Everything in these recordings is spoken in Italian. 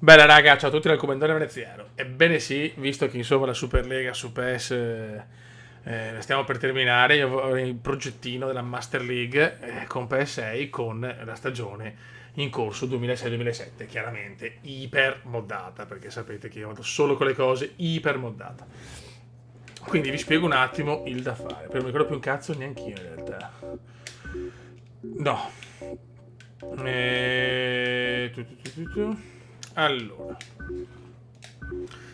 Bella raga, ciao a tutti dal Commendatore Veneziano. Ebbene sì, visto che insomma la Superlega su PES la stiamo per terminare, io ho il progettino della Master League con PS6 con la stagione in corso 2006-2007, chiaramente iper moddata, perché sapete che io vado solo con le cose iper moddate. Quindi vi spiego un attimo il da fare, perché non mi ricordo più un cazzo neanche io in realtà. No. Allora,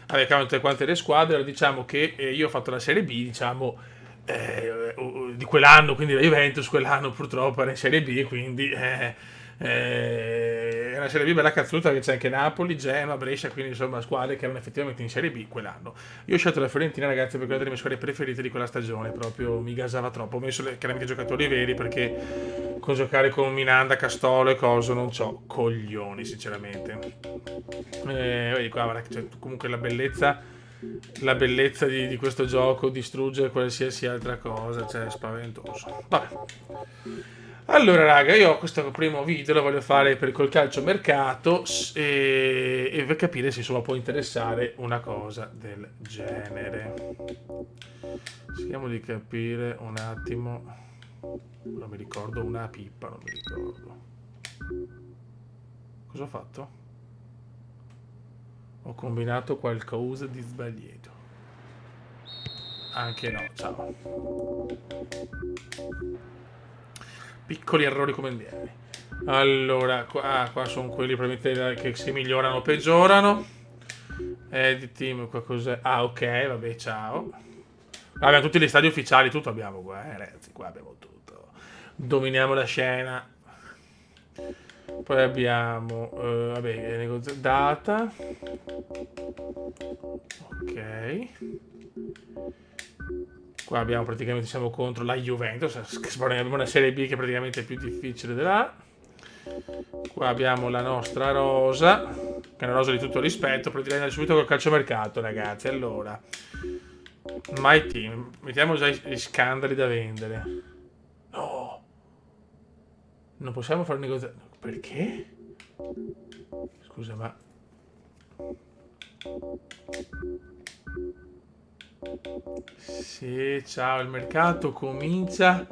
vabbè, tutte quante le squadre, allora, diciamo che io ho fatto la Serie B, diciamo, di quell'anno, quindi la Juventus, quell'anno purtroppo era in Serie B, quindi è una Serie B bella cazzuta, che c'è anche Napoli, Genoa, Brescia, quindi insomma squadre che erano effettivamente in Serie B quell'anno. Io ho scelto la Fiorentina, ragazzi, perché è una delle mie squadre preferite di quella stagione, proprio mi gasava troppo. Ho messo chiaramente i giocatori veri perché con giocare con Minanda, Castolo e coso non c'ho coglioni, sinceramente. Vedi qua, guarda, cioè, comunque la bellezza di questo gioco distrugge qualsiasi altra cosa, cioè è spaventoso. Vabbè. Allora, raga, io questo primo video lo voglio fare per col calciomercato e per capire se insomma può interessare una cosa del genere. Cerchiamo di capire un attimo. Non mi ricordo una pippa, non mi ricordo. Cosa ho fatto? Ho combinato qualcosa di sbagliato. Anche no, ciao. Piccoli errori commendieri. Allora, qua sono quelli probabilmente che si migliorano o peggiorano. Edit team, qua cos'è? Ah, ok, vabbè, ciao. Abbiamo tutti gli stadi ufficiali, tutto abbiamo qua, ragazzi, qua abbiamo tutto. Dominiamo la scena. Poi abbiamo, vabbè, data. Ok. Qua abbiamo praticamente, siamo contro la Juventus, abbiamo una Serie B che praticamente è più difficile della A. Qua abbiamo la nostra rosa, che è una rosa di tutto rispetto, però direi subito col calciomercato, ragazzi. Allora, My Team, mettiamo già gli scandali da vendere. No, non possiamo fare un negozio. Perché? Scusa, ma sì, ciao, il mercato comincia.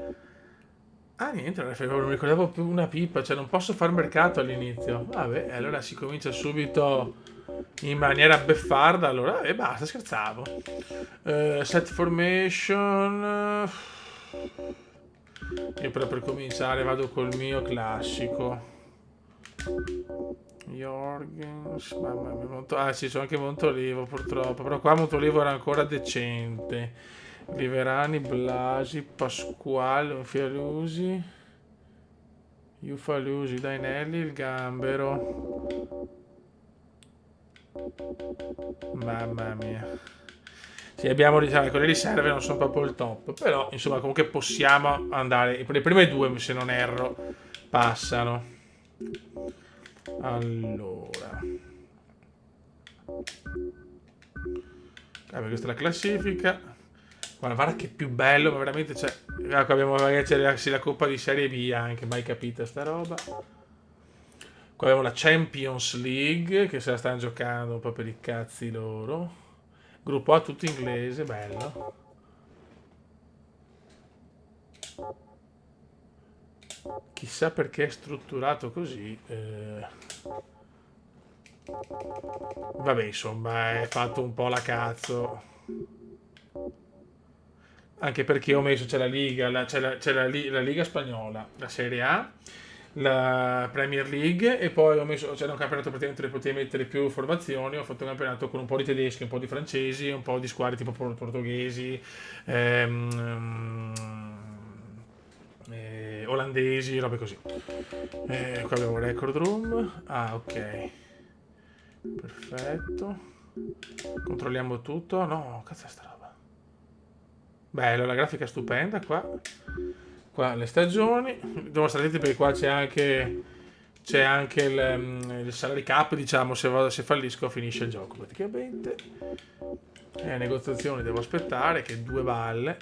Ah, niente, non mi ricordavo più una pippa, cioè non posso fare mercato all'inizio. Vabbè, allora si comincia subito in maniera beffarda, allora, e basta, scherzavo. Set formation. Io però per cominciare vado col mio classico. Jorgens, mamma mia, ah sì, sono anche Montolivo purtroppo, però qua Montolivo era ancora decente. Liverani, Blasi, Pasquale, Fialusi, Ufalusi, Dainelli, il Gambero. Mamma mia. Sì, abbiamo diciamo che le riserve non sono proprio il top, però insomma comunque possiamo andare. Le prime due, se non erro, passano. Allora. Questa è la classifica. Guarda che più bello, ma veramente c'è. Qua abbiamo ragazzi la Coppa di Serie B anche, mai capita sta roba. Qua abbiamo la Champions League, che se la stanno giocando un po' per i cazzi loro. Gruppo A tutto inglese, bello. Chissà perché è strutturato così. Vabbè, insomma, è fatto un po' la cazzo. Anche perché ho messo c'è la Liga, c'è la Liga spagnola, la Serie A, la Premier League e poi ho messo, c'era un campionato praticamente dove potevi mettere più formazioni, ho fatto un campionato con un po' di tedeschi, un po' di francesi, un po' di squadre tipo portoghesi, ehm, olandesi, robe così. Qua abbiamo Record Room, ah ok, perfetto, controlliamo tutto, no, cazzo è sta roba. Bello, la grafica è stupenda qua. Qua le stagioni. Devo stare attenti perché qua c'è anche il salary cap, diciamo, se fallisco finisce il gioco praticamente. Negoziazioni devo aspettare, che due balle.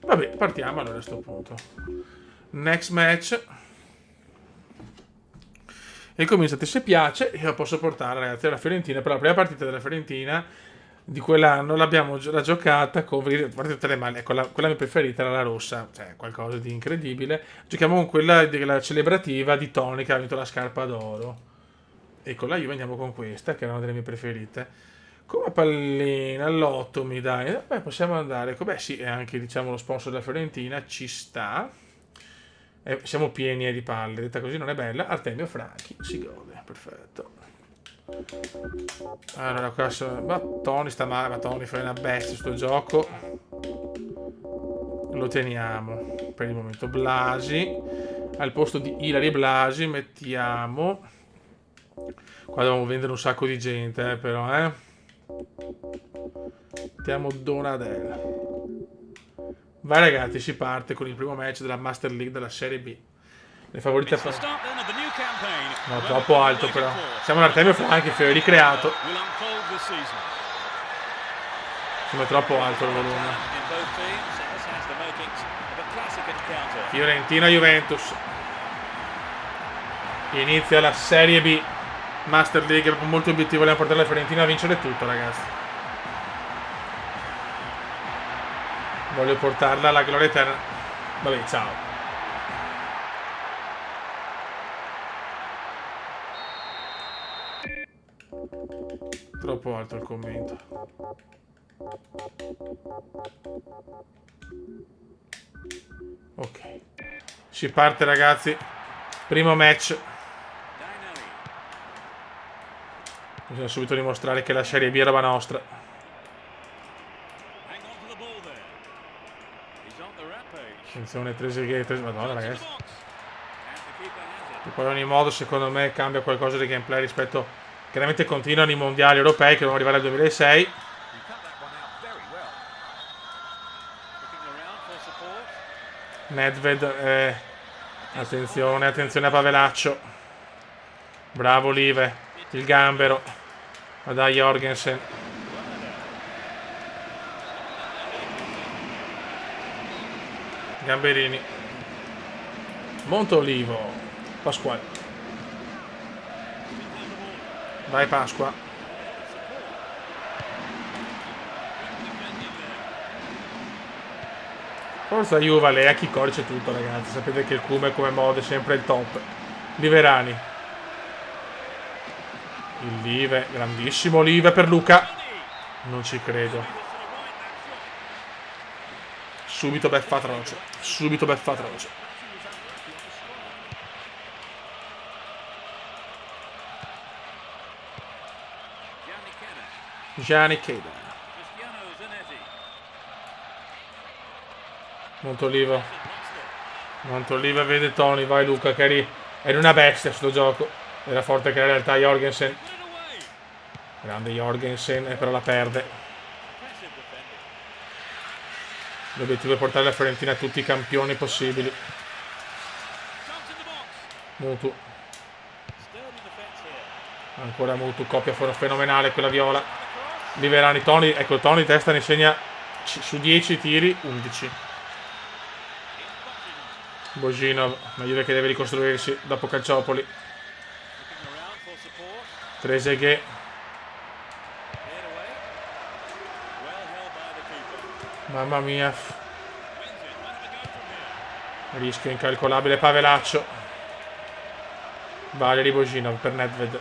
Vabbè, partiamo allora a questo punto. Next match. E cominciate, se piace, io posso portare, ragazzi, alla Fiorentina per la prima partita della Fiorentina di quell'anno. L'abbiamo la giocata con, guardate tutte le maglie, quella mia preferita era la rossa, cioè qualcosa di incredibile. Giochiamo con quella della celebrativa di Toni che ha vinto la scarpa d'oro. E con la Juve andiamo con questa, che era una delle mie preferite. Come pallina, all'8 mi dai. Beh, possiamo andare. Beh, sì, è anche diciamo lo sponsor della Fiorentina, ci sta. Siamo pieni di palle, detta così non è bella. Artemio Franchi, si gode, perfetto. Allora, qua ma Tony sta male, ma Tony fa una bestia sto gioco. Lo teniamo per il momento. Blasi, al posto di Ilari e Blasi mettiamo... Qua dobbiamo vendere un sacco di gente, però, Mettiamo Donadel. Vai ragazzi, si parte con il primo match della Master League della Serie B. Le favorite per... No, troppo alto però. Siamo all'Artemio Franchi, ricreato. Sembra troppo alto il volume. Fiorentina Juventus. Inizia la Serie B Master League, molto obiettivo, vogliamo portare la Fiorentina a vincere tutto, ragazzi. Voglio portarla alla gloria eterna. Vabbè, ciao. Troppo alto il commento. Ok. Si parte, ragazzi. Primo match. Bisogna subito dimostrare che la Serie B è roba nostra. Attenzione, Trezeguet, madonna ragazzi. E poi ad ogni modo secondo me cambia qualcosa di gameplay rispetto... Chiaramente continuano i mondiali europei che devono arrivare al 2006. Nedved, attenzione, attenzione a Pavelaccio. Bravo Live, il gambero. Ma dai Jorgensen. Gamberini. Montolivo. Pasquale. Vai Pasqua. Forza Juve, lei a chi corice tutto ragazzi. Sapete che il Cume come mod è sempre il top. Liverani. Il Live, grandissimo Live per Luca. Non ci credo. Subito beffa atroce. Subito beffa atroce. Gianni Cheda. Montolivo. Montolivo vede Tony. Vai Luca che eri una bestia sto gioco. Era forte che in realtà Jorgensen. Grande Jorgensen, però la perde. L'obiettivo è portare la Fiorentina a tutti i campioni possibili. Mutu. Ancora Mutu, coppia fenomenale quella viola. Liverani, Tony, ecco Tony testa ne segna su 10 tiri, 11. Boginov, meglio che deve ricostruirsi dopo Calciopoli. Trezeguet. Mamma mia. Rischio incalcolabile. Pavelaccio. Valeri Boginov per Nedved.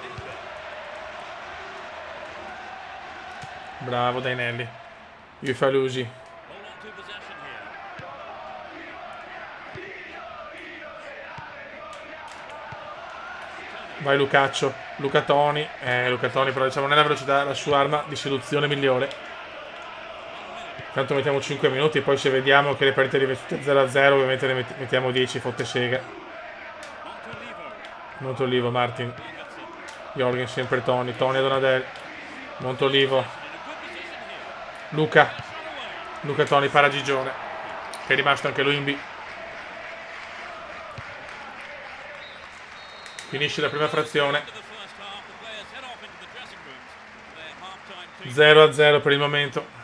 Bravo Dainelli. Ufalusi. Vai Lucaccio. Luca Toni. Luca Toni però diciamo non è la velocità, la sua arma di seduzione migliore. Tanto mettiamo 5 minuti e poi se vediamo che le partite rivestute 0-0 ovviamente ne mettiamo 10, fotte sega. Montolivo, Martin. Jorgensen per Tony. Tony a Donadel. Montolivo. Luca. Luca Tony Paragigione. Che è rimasto anche lui in B. Finisce la prima frazione. 0-0 per il momento.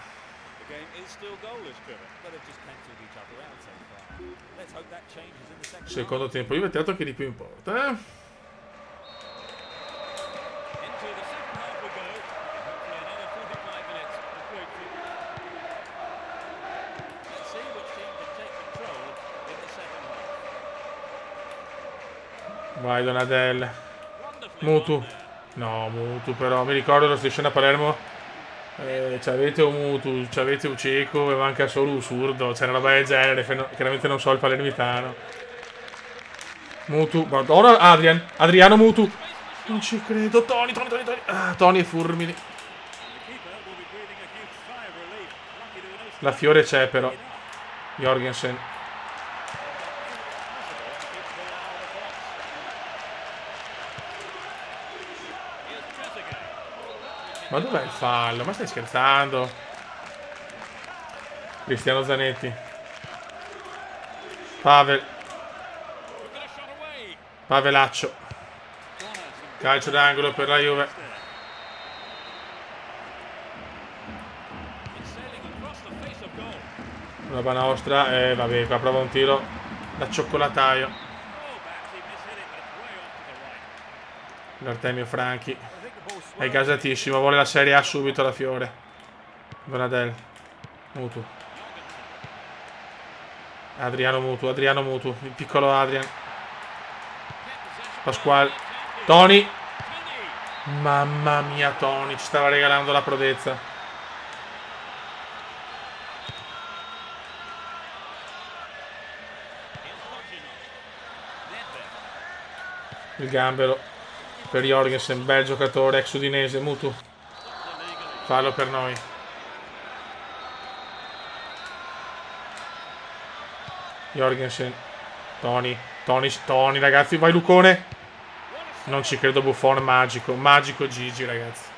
Secondo tempo diventato che di più importa, eh? Vai Donadel. Mutu. No, Mutu però. Mi ricordo lo striscione a Palermo. C'avete un Mutu, c'avete un Cieco e manca solo un Surdo. C'è una roba del genere. Chiaramente non so il palermitano. Mutu. Ora Adriano Mutu. Non ci credo. Tony. Ah, Tony e Furmini. La Fiore c'è però. Jorgensen. Ma dov'è il fallo? Ma stai scherzando? Cristiano Zanetti. Pavelaccio. Calcio d'angolo per la Juve. Roba nostra. Vabbè, qua prova un tiro da cioccolataio. Artemio Franchi. È gasatissimo, vuole la Serie A subito la Fiore. Donadel. Mutu. Adriano Mutu, il piccolo Adrian. Pasquale. Tony. Mamma mia, Tony, ci stava regalando la prodezza. Il gambero per Jorgensen, bel giocatore, ex udinese. Mutu. Fallo per noi. Jorgensen. Tony, ragazzi, vai Lucone. Non ci credo, Buffon, magico Gigi, ragazzi.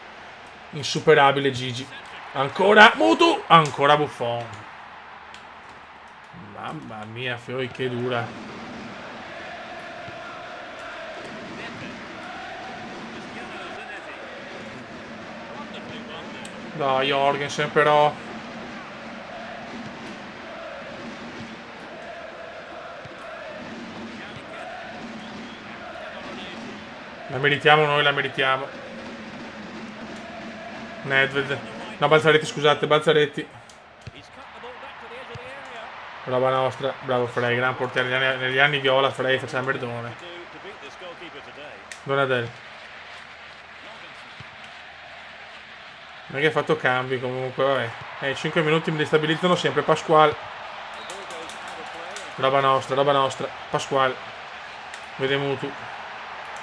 Insuperabile Gigi. Ancora Mutu, ancora Buffon. Mamma mia, Fioi, che dura. Dai, Jorgensen però. La meritiamo noi, la meritiamo. Nedved. No, Balzaretti, scusate, Balzaretti. Roba nostra. Bravo Frey, gran portiere. Negli anni viola Frey faceva merdone. Donadel. Non è che ha fatto cambi comunque, vabbè. 5 minuti mi destabilizzano sempre. Pasquale. Roba nostra. Pasquale. Vede Mutu.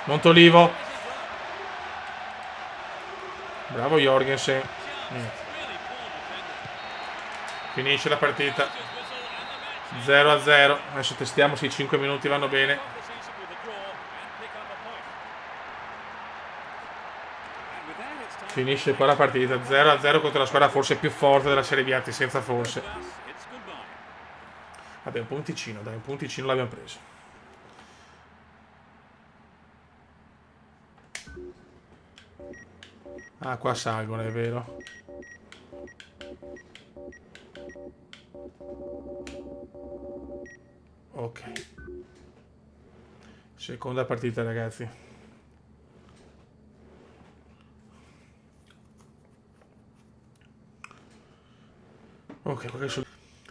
Montolivo. Bravo Jorgensen. Finisce la partita 0-0. Adesso testiamo se i 5 minuti vanno bene. Finisce qua la partita 0-0 contro la squadra forse più forte della Serie B, senza forse. Vabbè, un punticino l'abbiamo preso. Ah, qua salgono, è vero. Ok. Seconda partita, ragazzi.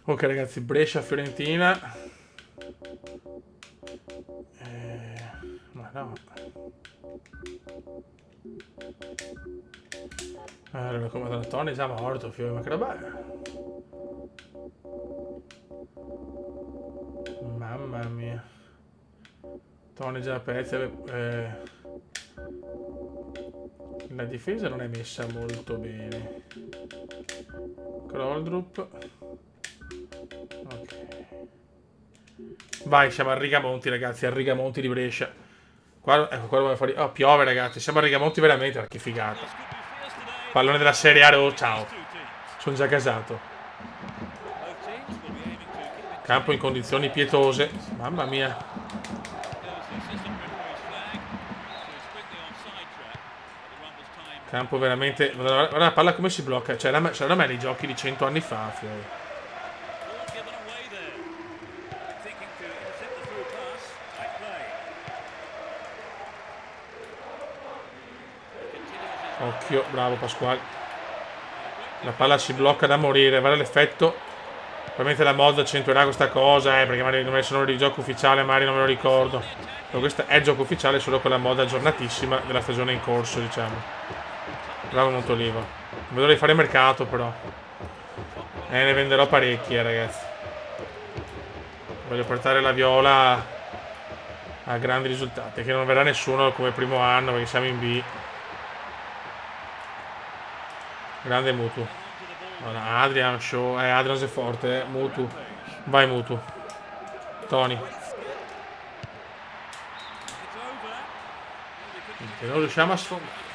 Ok, ragazzi, Brescia-Fiorentina. Ma no. Allora, come da Tony è già morto, figlio, ma che roba è? Mamma mia. Tony già a pezzi. La difesa non è messa molto bene. Kroldrup. Ok. Vai, siamo a Rigamonti, ragazzi, a Rigamonti di Brescia. Qua, ecco, qua fuori. Oh, piove, ragazzi, siamo a Rigamonti veramente, che figata. Pallone della Serie A, ciao. Sono già gasato. Campo in condizioni pietose. Mamma mia. Campo veramente. Guarda la palla come si blocca. C'era me nei giochi di 100 anni fa. Occhio, bravo Pasquale. La palla si blocca da morire, guarda l'effetto. Probabilmente la mod accentuerà questa cosa, perché magari non è solo di gioco ufficiale, magari non me lo ricordo. Però questo è gioco ufficiale solo con la mod aggiornatissima della stagione in corso, diciamo. Bravo Montolivo. Non vedo di fare mercato, però. Ne venderò parecchie, ragazzi. Voglio portare la Viola a grandi risultati. Che non verrà nessuno come primo anno, perché siamo in B. Grande Mutu. Allora, Adrian, Show. Adrian è forte, Mutu. Vai Mutu. Tony. Che non riusciamo a sfondare.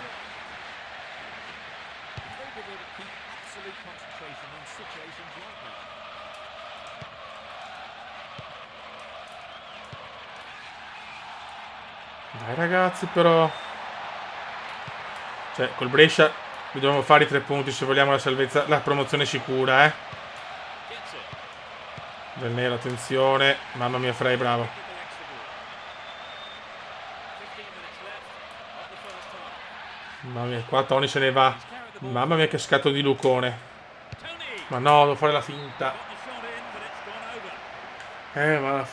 Dai ragazzi, però. Cioè, col Brescia dobbiamo fare i 3 punti se vogliamo la salvezza, la promozione sicura, Del nero, attenzione. Mamma mia, Frey, bravo. Mamma mia, qua Tony se ne va. Mamma mia, che scatto di Lucone. Ma no, devo fare la finta. Ma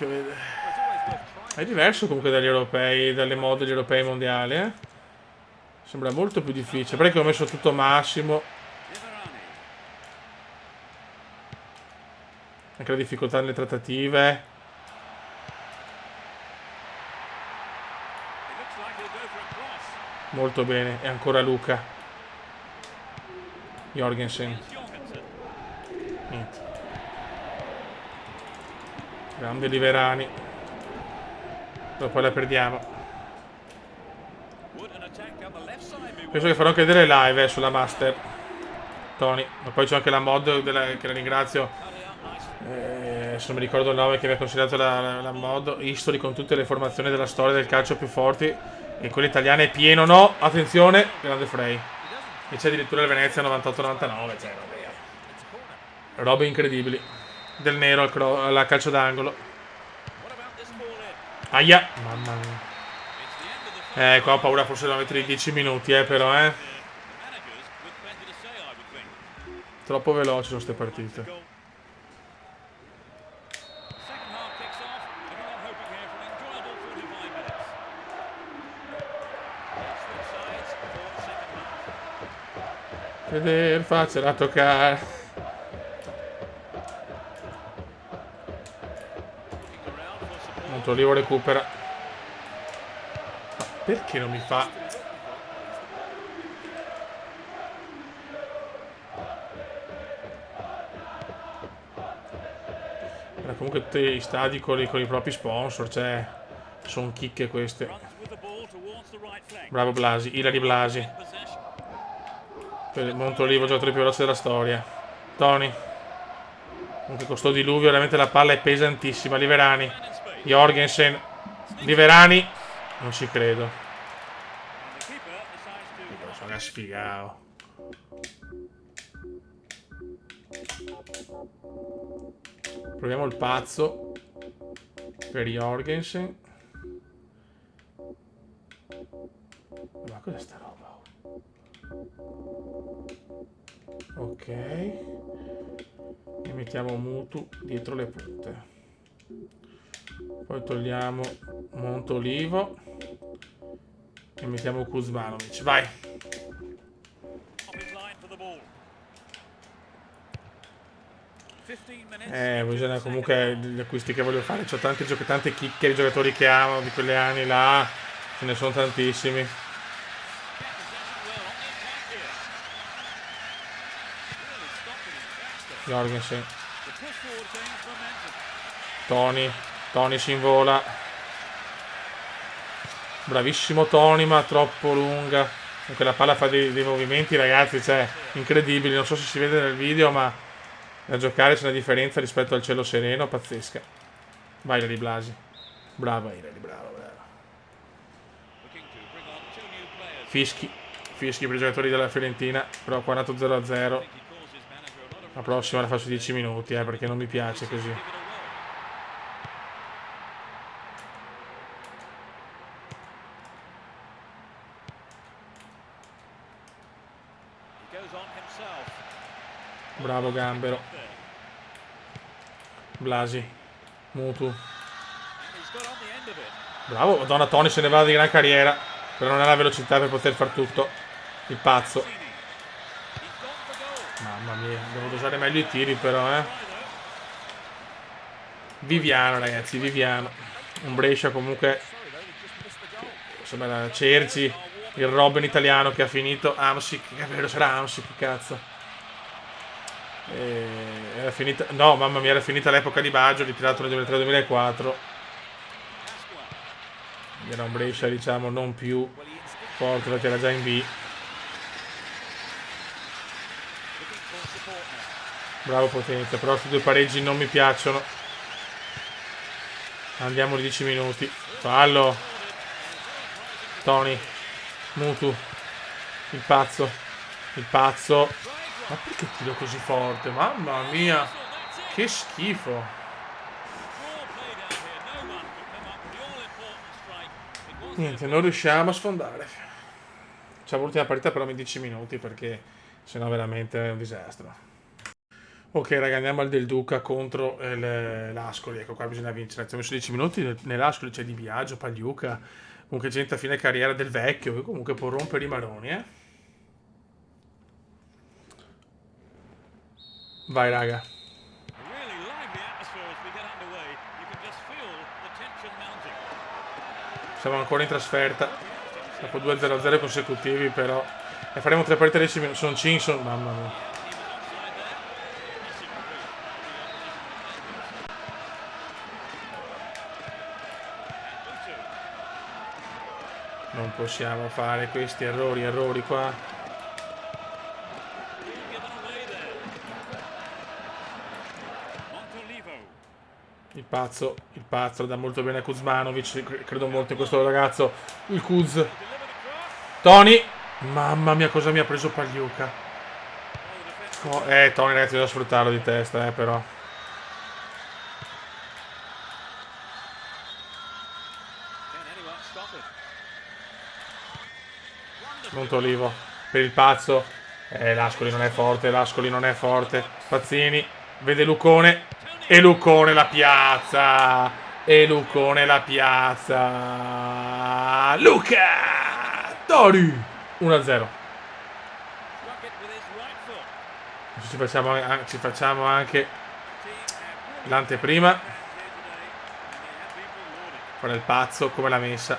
è diverso comunque dagli europei, dalle mod degli europei mondiali, Sembra molto più difficile. Perché ho messo tutto massimo. Anche la difficoltà nelle trattative. Molto bene. E ancora Luca. Jorgensen. Niente. Grande Liverani. Però poi la perdiamo. Penso che farò anche delle live sulla Master. Tony. Ma poi c'è anche la mod che la ringrazio. Se non mi ricordo il nome che mi ha consigliato la mod. History con tutte le formazioni della storia del calcio più forti. E quella italiana è pieno. No, attenzione. Grande Frey. E c'è addirittura il Venezia 98-99. Cioè, vabbè. Robe incredibili. Del nero alla calcio d'angolo. Aia. Mamma mia. Qua ho paura forse da mettere i 10 minuti, però, Troppo veloci sono queste partite. Vedere, facela toccare. Montolivo recupera. Ma perché non mi fa? Comunque tutti gli stadi con i propri sponsor, cioè sono chicche queste. Bravo Blasi, Ilari Blasi. Montolivo, giocatore più veloce della storia. Tony. Comunque con sto diluvio veramente la palla è pesantissima. Liverani. Jorgensen. Liverani. Non ci credo. Sono sfigato. Proviamo il pazzo per Jorgensen. Ma cos'è sta roba? Ok. E mettiamo Mutu dietro le punte. Poi togliamo Montolivo. E mettiamo Kuzmanovic. Vai. Bisogna comunque gli acquisti che voglio fare. C'ho tante chicche di giocatori che amo di quegli anni là. Ce ne sono tantissimi. Jorgensen. Tony si invola. Bravissimo Tony, ma troppo lunga. Comunque la palla fa dei movimenti, ragazzi, cioè incredibili. Non so se si vede nel video, ma da giocare c'è una differenza rispetto al cielo sereno pazzesca. Vai Ilari Blasi. Brava Ilari, brava. Fischi per i giocatori della Fiorentina. Però qua è andato 0-0. La prossima la faccio 10 minuti, perché non mi piace così. Bravo Gambero. Blasi. Mutu. Bravo, madonna, Tony se ne va di gran carriera. Però non ha la velocità per poter far tutto. Il pazzo. Mamma mia, devo usare meglio i tiri però, Viviano, ragazzi, Viviano. Un Brescia comunque. Insomma, la Cerci, il Robben italiano che ha finito. Amsic, che è vero, c'era Amsic, cazzo. Era finita. No, mamma mia, era finita l'epoca di Baggio, ritirato nel 2003-2004. Era un Brescia, diciamo, non più forte perché era già in B. Bravo Potenza, però questi due pareggi non mi piacciono. Andiamo di 10 minuti. Fallo. Tony. Mutu. Il pazzo. Il pazzo. Ma perché tiro così forte? Mamma mia. Che schifo. Niente, non riusciamo a sfondare. C'è l'ultima partita però in 10 minuti perché sennò veramente è un disastro. Ok raga, andiamo al Del Duca contro l'Ascoli. Ecco qua bisogna vincere. Abbiamo messo 10 minuti. Nell'Ascoli c'è Di Biagio, Pagliuca. Comunque gente a fine carriera del vecchio. Che comunque può rompere i maroni, Vai raga. Siamo ancora in trasferta. Dopo 2-0-0 consecutivi però. E faremo 3 partite 10 minuti. Sono Cinson. Mamma mia. Non possiamo fare questi errori qua. Il pazzo dà molto bene a Kuzmanovic, credo molto in questo ragazzo. Il Kuz. Tony. Mamma mia cosa mi ha preso Pagliuca. Tony ragazzi devo sfruttarlo di testa, però. Montolivo per il pazzo. L'Ascoli non è forte, Pazzini vede Lucone e Lucone la piazza. Luca Tori 1-0. Ci facciamo anche l'anteprima. Guarda il pazzo come l'ha messa.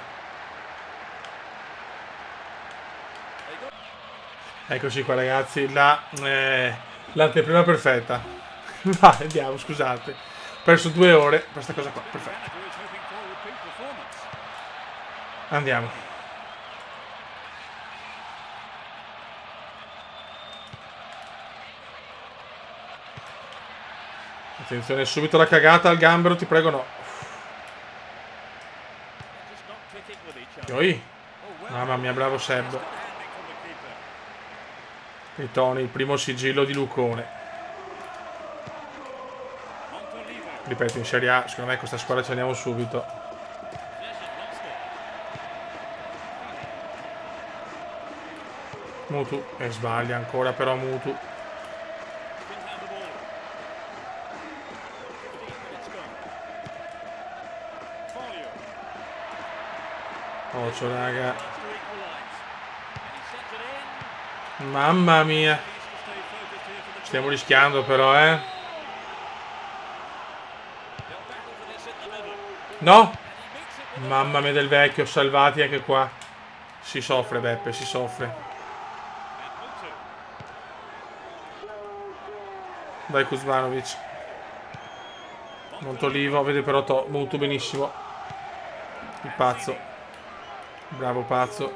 Eccoci qua ragazzi, l'anteprima perfetta. Vai, andiamo, scusate. Ho perso 2 ore per questa cosa qua, perfetto. Andiamo. Attenzione, subito la cagata al gambero, ti prego no. Yoi. Mamma mia, bravo Seb. E Tony, il primo sigillo di Lucone. Ripeto, in Serie A, secondo me questa squadra ci andiamo subito. Mutu, e sbaglia ancora però Mutu. Occhio raga. Mamma mia. Stiamo rischiando però, No! Mamma mia del vecchio, salvati anche qua. Si soffre Beppe, si soffre. Dai Kuzmanovic. Montolivo, vede però Mutu benissimo. Il pazzo. Bravo pazzo.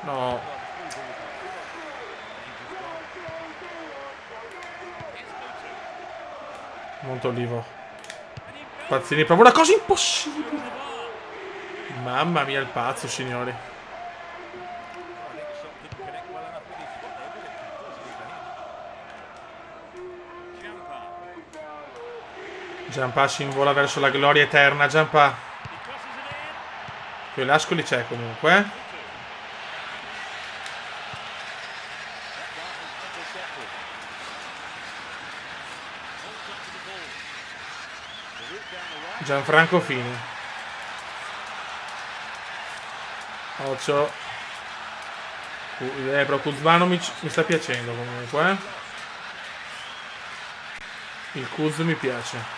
No. Montolivo. Pazzini, proprio una cosa impossibile. Mamma mia il pazzo, signori. Giampà si invola verso la gloria eterna. Giampà. Qui l'Ascoli c'è comunque. Gianfranco Fini. Occhio. Però Kuzmanovic mi sta piacendo comunque. Il Kuz mi piace.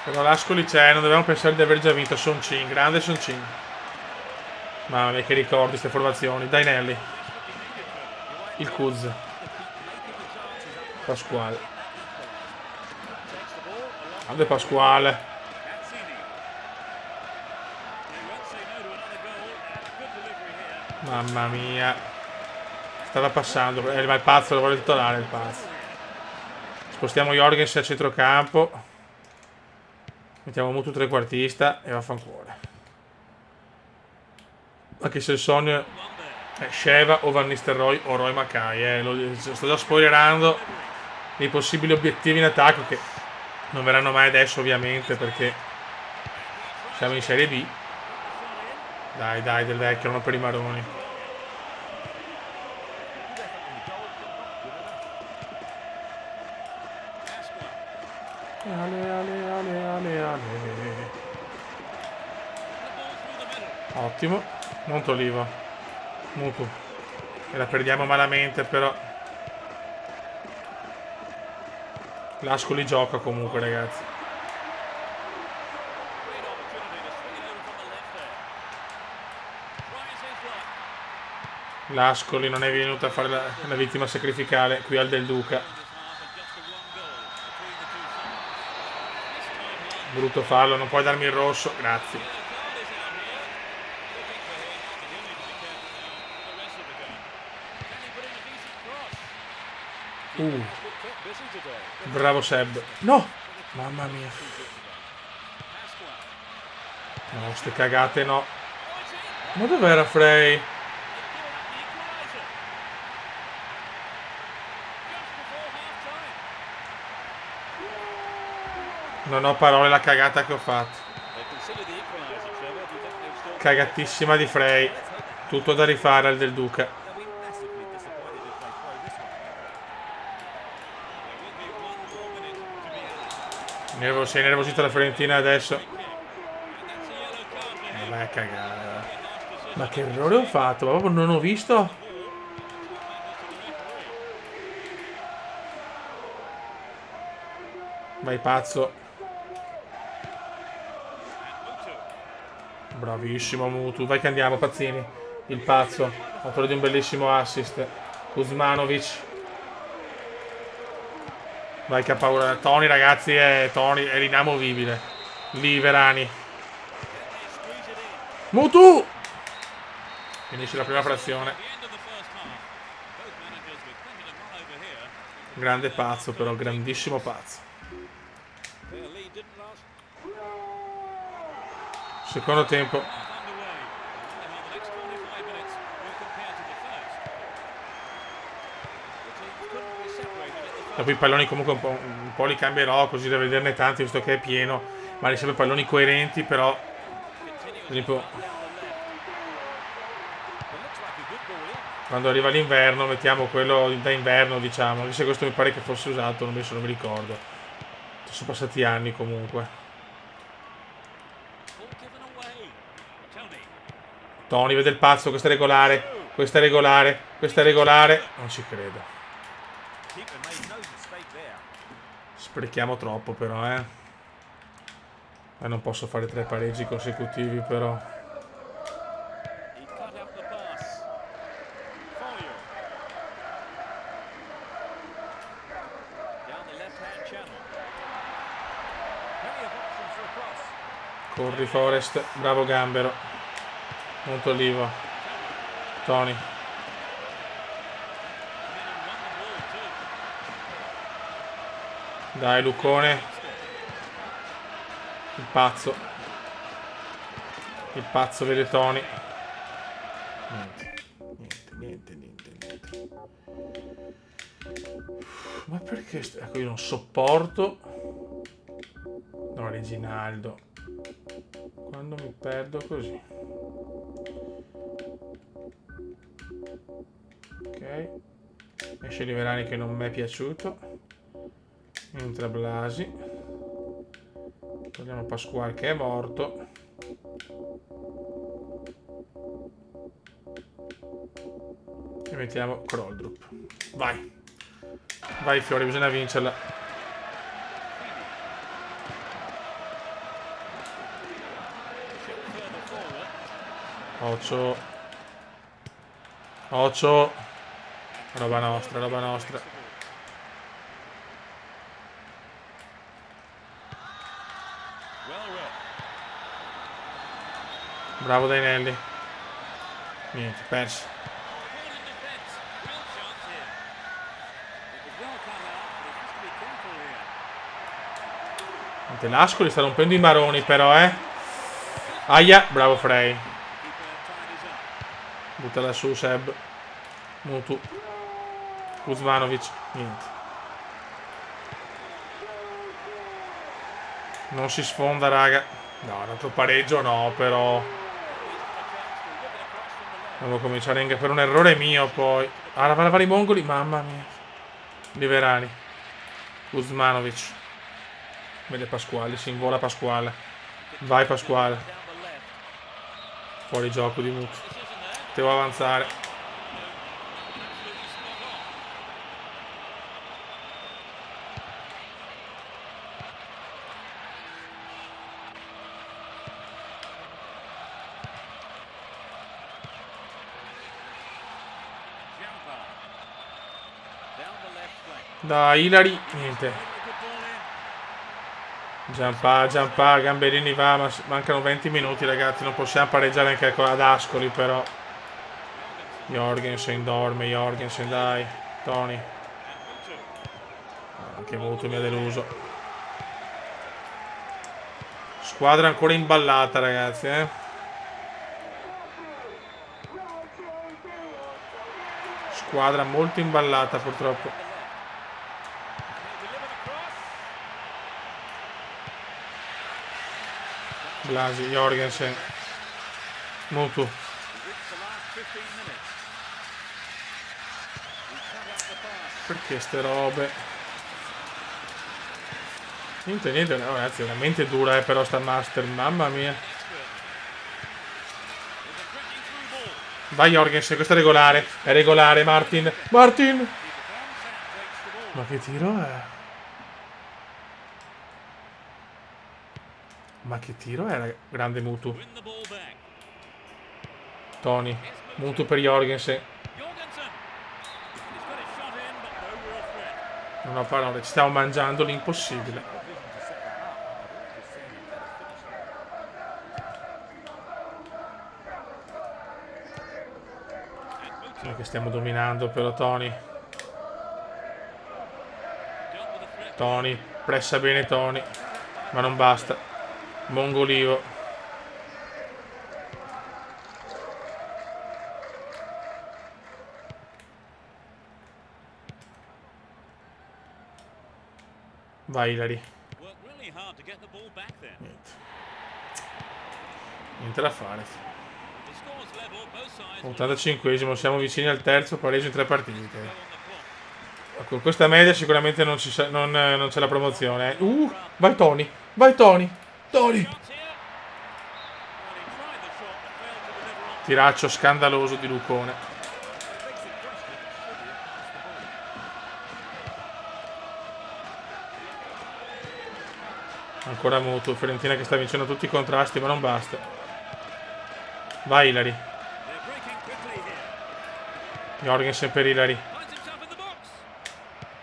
Però l'Ascoli c'è, non dobbiamo pensare di aver già vinto. Soncin, grande Soncin. Mamma mia che ricordi queste formazioni. Dainelli. Il Kuz. Pasquale. Grande Pasquale. Mamma mia. Stava passando. Ma il pazzo lo vuole titolare il pazzo. Spostiamo Jorgens a centrocampo. Mettiamo Mutu trequartista e vaffanculo. Anche se il sogno è Sheva o Van Nistelrooy o Roy Mackay. Sto già spoilerando i possibili obiettivi in attacco che non verranno mai adesso ovviamente perché siamo in Serie B. Dai, dai, del vecchio, non per i maroni. Ale. Ottimo. Montolivo. Mutu. E la perdiamo malamente però. L'Ascoli gioca comunque ragazzi. L'Ascoli non è venuto a fare la vittima sacrificale qui al Del Duca. Brutto fallo, non puoi darmi il rosso, grazie. Bravo Seb. No! Mamma mia. No, ste cagate no. Ma dov'era Frey? Non ho parole la cagata che ho fatto. Cagatissima di Frey. Tutto da rifare al Del Duca. Si è nervosita la Fiorentina adesso. Vabbè cagata. Ma che errore ho fatto? Ma proprio non ho visto. Vai pazzo. Bravissimo Mutu. Vai che andiamo Pazzini. Il pazzo. Autore di un bellissimo assist. Kuzmanovic. Vai che ha paura. Tony ragazzi Tony è l'inamovibile. Lì Verani. Mutu. Finisce la prima frazione. Grande pazzo però. Grandissimo pazzo. Secondo tempo. Dopo i palloni comunque un po' li cambierò così da vederne tanti visto che è pieno. Ma sempre palloni coerenti però. Per esempio, quando arriva l'inverno mettiamo quello da inverno diciamo. Anche se questo mi pare che fosse usato, non mi ricordo. Sono passati anni comunque. Tony vede il pazzo, questa è regolare, questa è regolare, questa è regolare. Non ci credo. Sprechiamo troppo però, E non posso fare 3 pareggi consecutivi però. Corri Forest, bravo Gambero. Montolivo. Tony. Dai Luccone. Il pazzo. Il pazzo vede Tony. Niente. Ma perché? Ecco, io non sopporto. No, Reginaldo. Quando mi perdo così. Ok. Esce Liverani che non mi è piaciuto. Entra Blasi. Togliamo Pasquale che è morto. E mettiamo Kroldrup. Vai. Vai Fiori, bisogna vincerla. Occhio. Occhio. Roba nostra, roba nostra. Bravo Dainelli. Niente, perso. Niente, l'Ascoli sta rompendo i maroni però, Aia, bravo Frey. Buttala su, Seb. Mutu. Kuzmanovic. Niente. Non si sfonda, raga. No, un altro pareggio no, però. Devo cominciare anche per un errore mio, poi. Ah, lavare i mongoli, mamma mia. Liverani. Kuzmanovic. Vede Pasquale, si invola Pasquale. Vai Pasquale. Fuori gioco di Mutu. Devo avanzare. Dai, Ilari. Niente. Giampa, Gamberini va, ma mancano 20 minuti ragazzi, non possiamo pareggiare anche ad Ascoli però. Jorgensen dorme, Jorgensen dai, Tony. Anche Mutu mi ha deluso. Squadra ancora imballata ragazzi, Squadra molto imballata purtroppo. Blasi, Jorgensen. Mutu. Perché ste robe? Niente, no, ragazzi, è veramente dura però sta Master, mamma mia. Vai Jorgensen, questo è regolare, Martin. Martin! Ma che tiro è? Ma che tiro è, grande Mutu. Tony. Mutu per Jorgensen. Non ho parole, ci stiamo mangiando l'impossibile. Non è che stiamo dominando però Tony. Tony, pressa bene Tony. Ma non basta. Mongolivo. Vai Ilari. Niente da fare. 85esimo, siamo vicini al terzo pareggio in 3 partite. Con questa media sicuramente non c'è la promozione. Vai Tony, vai Tony. Tony. Tiraccio scandaloso di Lucone. Ancora Mutu, Fiorentina che sta vincendo tutti i contrasti, ma non basta. Vai Ilari. Jorgensen per Ilari.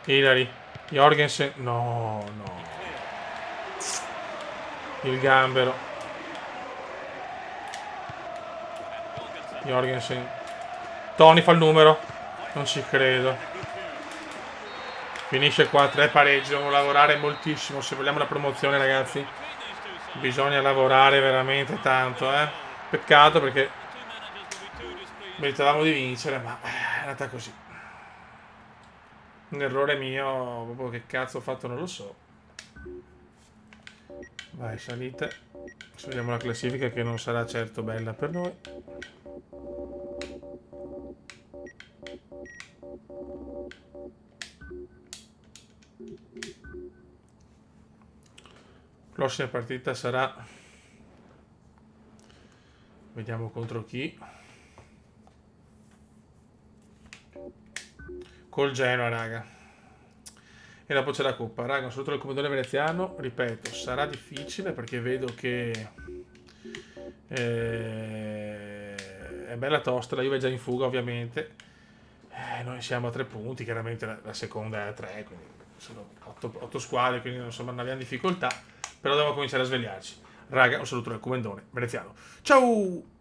Ilari. Jorgensen. No. Il gambero. Jorgensen. Tony fa il numero. Non ci credo. Finisce qua, 3 pareggi. Dobbiamo lavorare moltissimo se vogliamo la promozione, ragazzi. Bisogna lavorare veramente tanto, Peccato perché meritavamo di vincere, ma è andata così. Un errore mio, proprio che cazzo ho fatto non lo so. Vai, salite. Adesso vediamo la classifica che non sarà certo bella per noi. Prossima partita sarà... Vediamo contro chi. Col Genoa, raga. E dopo c'è la Coppa, raga. Soprattutto il Commendone veneziano, ripeto, sarà difficile perché vedo che è bella tosta. La Juve è già in fuga, ovviamente. Noi siamo a 3 punti, chiaramente la seconda è a 3, quindi sono 8 squadre, quindi insomma non abbiamo difficoltà. Però dobbiamo cominciare a svegliarci. Raga, un saluto dal Commendone veneziano. Ciao!